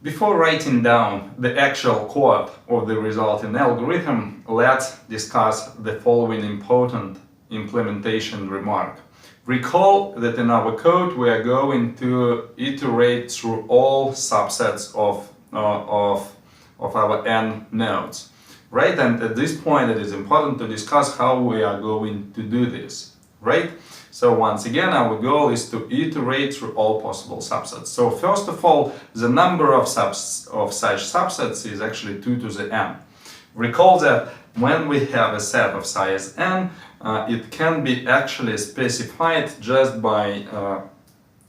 Before writing down the actual code of the resulting algorithm, let's discuss the following important implementation remark. Recall that in our code we are going to iterate through all subsets of our n nodes, right? And at this point it is important to discuss how we are going to do this, right? So once again, our goal is to iterate through all possible subsets. So first of all, the number of such subsets is actually 2 to the n. Recall that when we have a set of size n, it can be actually specified just by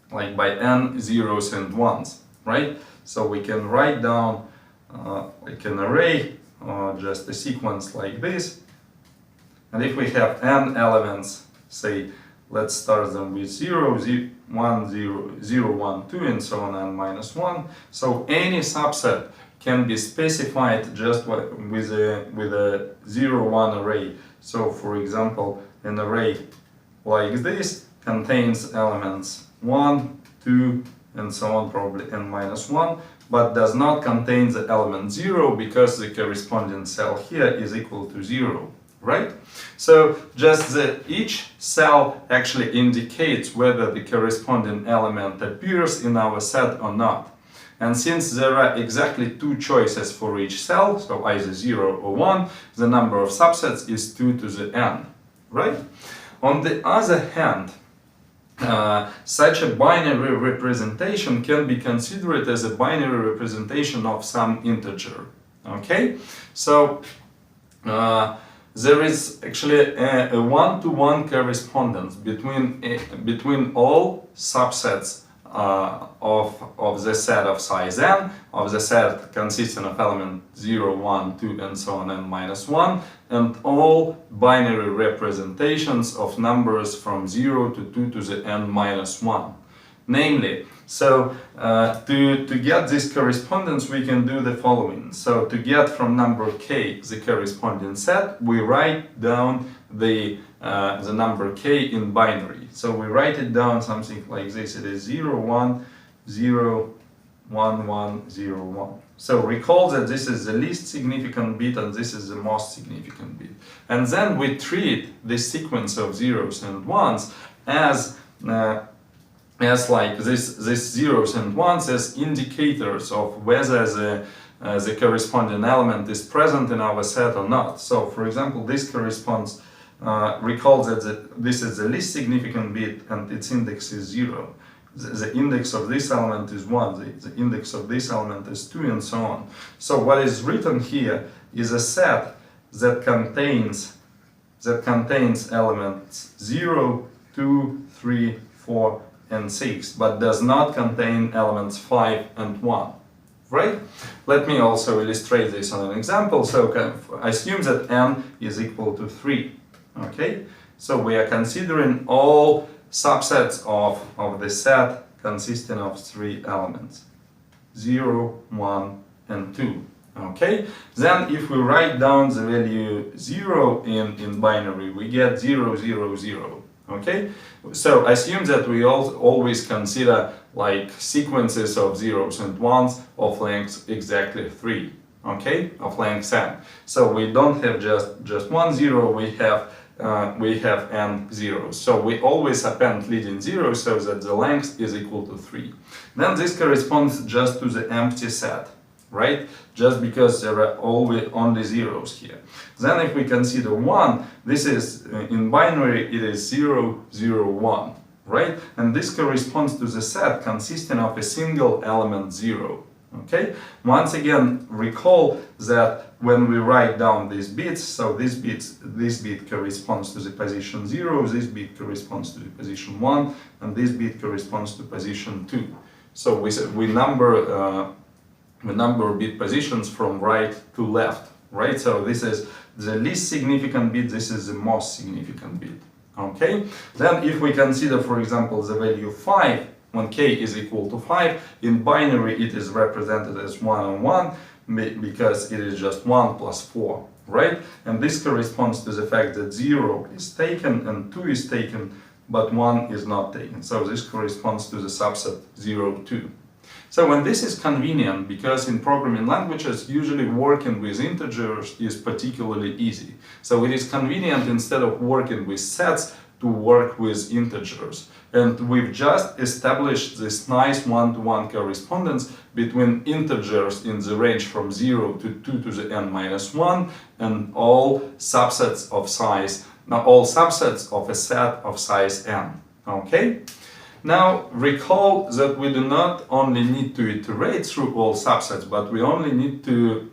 by n zeros and ones, right? So we can write down like an array, just a sequence like this. And if we have n elements, say, let's start them with 0, 1, 0, 0, 1, 2, and so on, and minus 1. So any subset can be specified just with a 0, 1 array. So for example, an array like this contains elements 1, 2, and so on, probably n minus 1, but does not contain the element 0 because the corresponding cell here is equal to 0. Right? So just each cell actually indicates whether the corresponding element appears in our set or not. And since there are exactly two choices for each cell, so either 0 or 1, the number of subsets is 2 to the n. Right? On the other hand, such a binary representation can be considered as a binary representation of some integer. Okay? So there is actually a one-to-one correspondence between all subsets of the set of size n, of the set consisting of element 0, 1, 2, and so on, and minus 1, and all binary representations of numbers from 0 to 2 to the n minus 1. Namely, so to get this correspondence, we can do the following. So to get from number k the corresponding set, we write down the number k in binary. So we write it down something like this. It is 0, 1, 0, 1, 1, 0, 1. So recall that this is the least significant bit and this is the most significant bit. And then we treat this sequence of zeros and ones as like this zeros and ones as indicators of whether the corresponding element is present in our set or not. So for example, this corresponds, recall that this is the least significant bit and its index is 0. The index of this element is 1, the index of this element is 2, and so on. So what is written here is a set that contains elements 0, 2, 3, 4, and 6, but does not contain elements 5 and 1, right? Let me also illustrate this on an example. So assume that n is equal to 3, okay? So we are considering all subsets of the set consisting of 3 elements, 0, 1, and 2, okay? Then if we write down the value 0 in binary, we get 0, 0, 0. Okay, so assume that we always consider like sequences of zeros and ones of length exactly 3, okay, of length n. So we don't have just 1 0, we have n zeros. So we always append leading zeros so that the length is equal to 3. Then this corresponds just to the empty set, right? Just because there are only zeros here. Then if we consider 1, this is in binary, it is 0, 0, 1, right? And this corresponds to the set consisting of a single element 0, okay? Once again, recall that when we write down these bits, so this bit corresponds to the position 0, this bit corresponds to the position 1, and this bit corresponds to position 2. So we number bit positions from right to left, right? So this is the least significant bit, this is the most significant bit, okay? Then if we consider, for example, the value 5, when k is equal to 5, in binary it is represented as 1 and 1, because it is just 1 plus 4, right? And this corresponds to the fact that 0 is taken and 2 is taken, but 1 is not taken. So this corresponds to the subset 0, 2. So when this is convenient, because in programming languages usually working with integers is particularly easy. So it is convenient, instead of working with sets, to work with integers. And we've just established this nice one-to-one correspondence between integers in the range from 0 to 2 to the n minus 1 and all subsets of size, now all subsets of a set of size n. Okay? Now recall that we do not only need to iterate through all subsets, but we also need to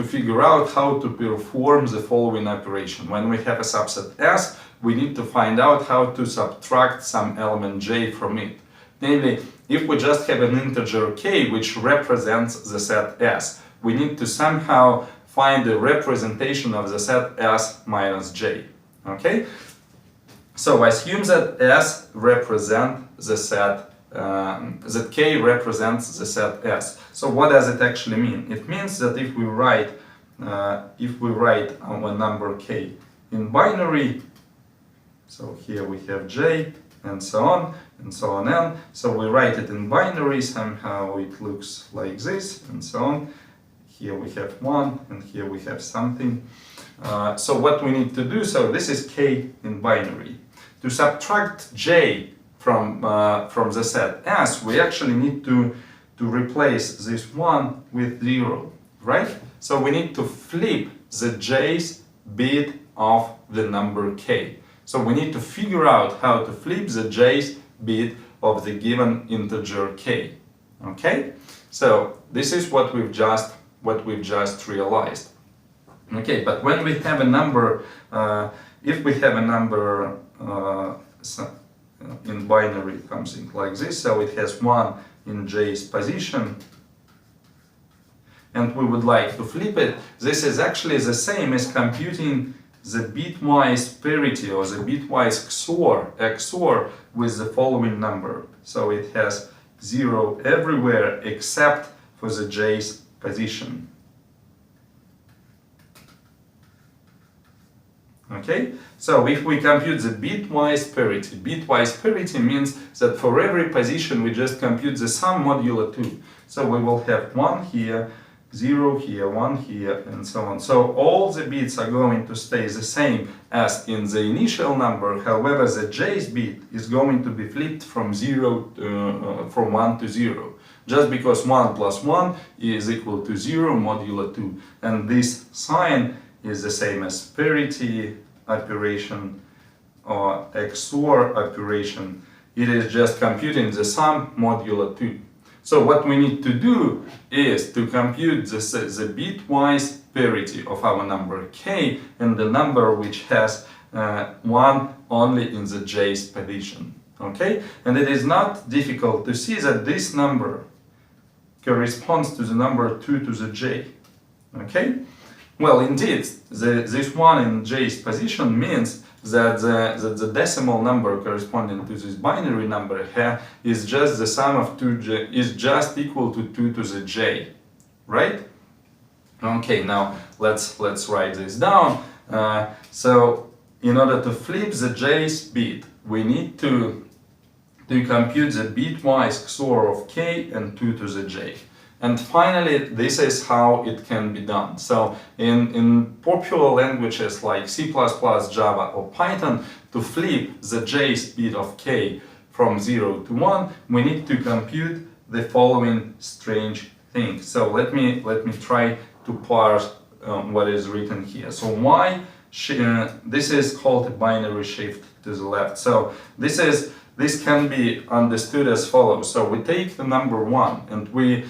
figure out how to perform the following operation. When we have a subset S, we need to find out how to subtract some element j from it. Namely, if we just have an integer k which represents the set S, we need to somehow find a representation of the set S minus j. Okay? So assume that S represents the set, that K represents the set S. So what does it actually mean? It means that if we write our number K in binary, so here we have J and so on N. So we write it in binary, somehow it looks like this and so on. Here we have 1 and here we have something. So what we need to do, so this is K in binary. To subtract J from the set S, we actually need to replace this 1 with 0, right? So we need to flip the J's bit of the number K. So we need to figure out how to flip the J's bit of the given integer K. Okay? So this is what we've just realized. Okay, but when we have a number, if we have a number in binary, something like this, so it has 1 in J's position, and we would like to flip it, this is actually the same as computing the bitwise parity or the bitwise XOR with the following number. So it has 0 everywhere except for the J's position. Okay, so if we compute the bitwise parity means that for every position we just compute the sum modulo 2. So we will have 1 here, 0 here, 1 here, and so on. So all the bits are going to stay the same as in the initial number. However, the J's bit is going to be flipped from 1 to 0. Just because 1 plus 1 is equal to 0 modulo 2. And this sign is the same as parity operation or XOR operation. It is just computing the sum modulo 2. So what we need to do is to compute the bitwise parity of our number K and the number which has 1 only in the J's position. Okay? And it is not difficult to see that this number corresponds to the number 2 to the J. Okay? Well, indeed, this 1 in J's position means that the decimal number corresponding to this binary number here is just the sum of 2J, is just equal to 2 to the J, right? Okay, now let's write this down. So in order to flip the J's bit, we need to compute the bitwise XOR of K and 2 to the J. And finally, this is how it can be done. So in popular languages like C++, Java or Python, to flip the J's bit of K from 0 to 1, we need to compute the following strange thing. So let me try to parse what is written here. So this is called a binary shift to the left. So this can be understood as follows. So we take the number 1 and we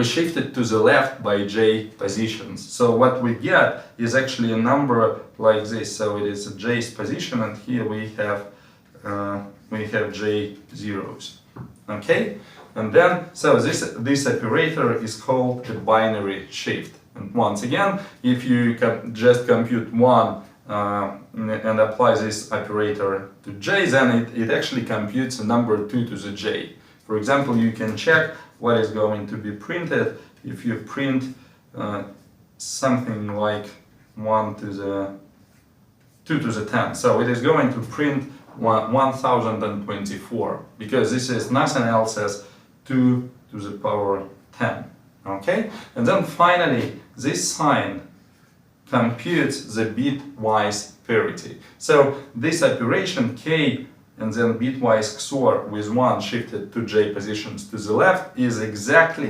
shift it to the left by J positions. So what we get is actually a number like this. So it is a J's position, and here we have J zeros. Okay, and then so this operator is called a binary shift. And once again, if you can just compute 1 and apply this operator to J, then it actually computes a number 2 to the J. For example, you can check what is going to be printed if you print something like 2 to the 10. So it is going to print 1024, because this is nothing else as 2 to the power 10. Okay? And then finally, this sign computes the bitwise parity. So this operation k and then bitwise XOR with 1 shifted to j positions to the left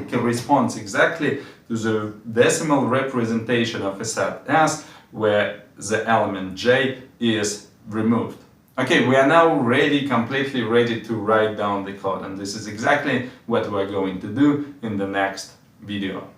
corresponds exactly to the decimal representation of a set S where the element j is removed. Okay, we are now completely ready to write down the code, and this is exactly what we're going to do in the next video.